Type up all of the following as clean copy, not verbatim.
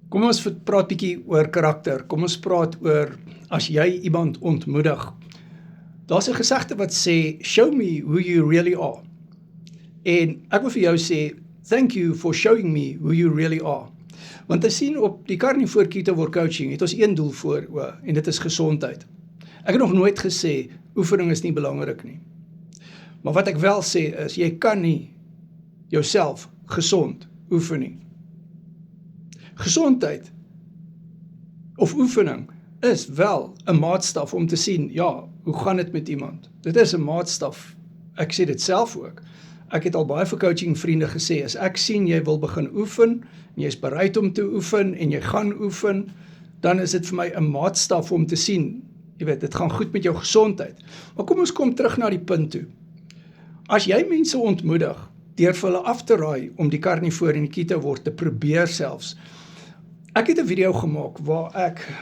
Kom ons praat bietjie oor karakter. Kom ons praat oor as jy iemand ontmoedig. Daar's 'n gesegde wat sê, show me who you really are. En ek wil vir jou sê, thank you for showing me who you really are. Want te sien op die Carnivore Keto Coaching het ons een doel voor en dit is gesondheid. Ek het nog nooit gesê, oefening is nie belangrik nie. Maar wat ek wel sê is, jy kan nie jouself gesond oefen nie. Gesondheid of oefening is wel 'n maatstaf om te sien, ja, hoe gaan dit met iemand? Dit is 'n maatstaf. Ek sê dit self ook. Ek het al baie vir coaching vriende gesê, as ek sien jy wil begin oefen, en jy is bereid om te oefen, en jy gaan oefen, dan is dit vir my 'n maatstaf om te sien, jy weet, dit gaan goed met jou gesondheid. Maar kom ons kom terug na die punt toe. As jy mense ontmoedig, deur vir hulle af te raai om die Carnivore en die Keto word te probeer selfs. Ek het 'n video gemaak waar ek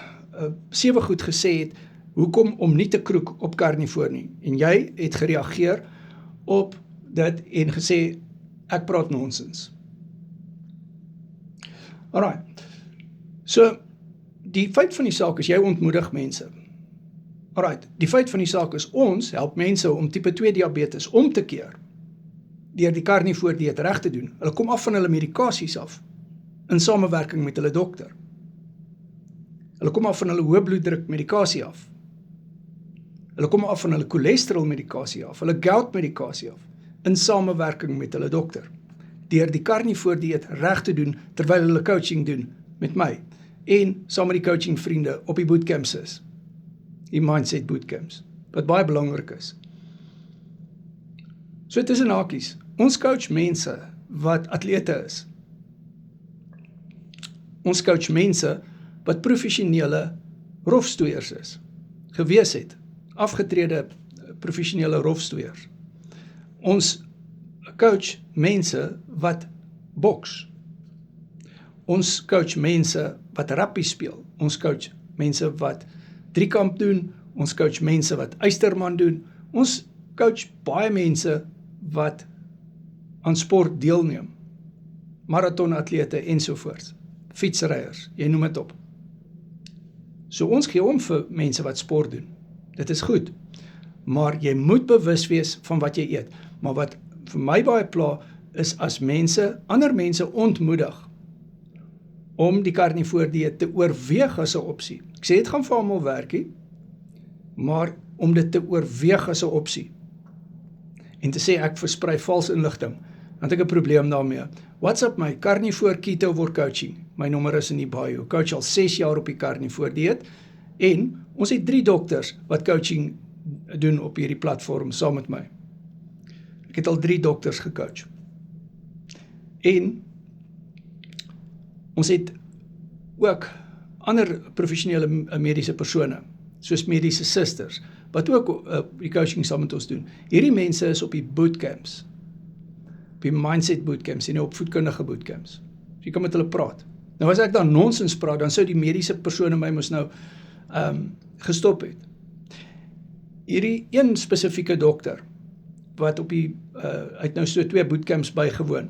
7 goed gesê het, hoekom om nie te kroek op Carnivore nie. En jy het gereageer op dit en gesê, ek praat nonsens. Alright, so, die feit van die saak is, jy ontmoedig mense. Alright, die feit van die saak is, ons help mense om type 2 diabetes om te keer, deur die Carnivore dieet reg te doen. Hulle kom af van hulle medikasies af, in samewerking met hulle dokter. Hulle kom af van hulle hoë bloeddruk medikasie af. Hulle kom af van hulle cholesterol medikasie af, hulle gout medikasie af, in samewerking met hulle dokter. Deur die Carnivore dieet reg te doen, terwyl hulle coaching doen met my, en saam met die coaching vriende op die bootcamps is. Die mindset bootcamps, wat baie belangrik is. So tussen hakies, ons coach mense wat atlete is. Ons coach mense wat professionele rofstoeiers is, gewees het, afgetrede professionele rofstoeiers. Ons coach mense wat boks. Ons coach mense wat rugby speel. Ons coach mense wat driekamp doen. Ons coach mense wat ysterman doen. Ons coach baie mense wat aan sport deelneem. Marathonatlete ensovoorts. Fietsryers, jy noem dit op. So ons gee om vir mense wat sport doen. Dit is goed. Maar jy moet bewus wees van wat jy eet. Maar wat vir my baie pla, is as mense, ander mense ontmoedig om die Carnivore dieet te oorweeg as 'n opsie. Ek sê dit gaan vir almal werkie, maar om dit te oorweeg as 'n opsie. En te sê ek versprei vals inligting, dan het ek 'n probleem daarmee. WhatsApp my, Carnivore Keto Coaching. My nommer is in die bio. Coach al 6 jaar op die Carnivore dieet, en ons het 3 dokters wat coaching doen op hierdie platform saam met my. Ek het al 3 dokters gecoach. En ons het ook ander professionele mediese persone, soos mediese susters, wat ook die coaching saam met ons doen. Hierdie mense is op die bootcamps, op die mindset bootcamps en op voedkundige bootcamps. So jy kan met hulle praat. Nou as ek dan nonsens praat, dan sou die mediese persone my mos nou gestop het. Hierdie een spesifieke dokter, wat op die, het nou so 2 bootcamps bygewoon,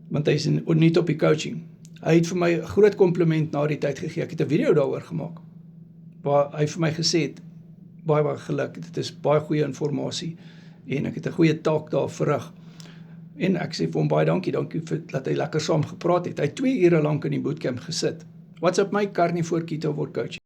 want hy is nie op die coaching. Hy het vir my 'n groot kompliment na die tyd gegee. Ek het 'n video daaroor gemaak, waar hy vir my gesê het, baie geluk, dit is baie goeie inligting, en ek het 'n goeie taak daar verrig. En ek sê vir hom baie dankie vir dat hy lekker saam gepraat het. Hy het 2 ure lank in die bootcamp gesit. WhatsApp my, Carnivore Keto Coaching.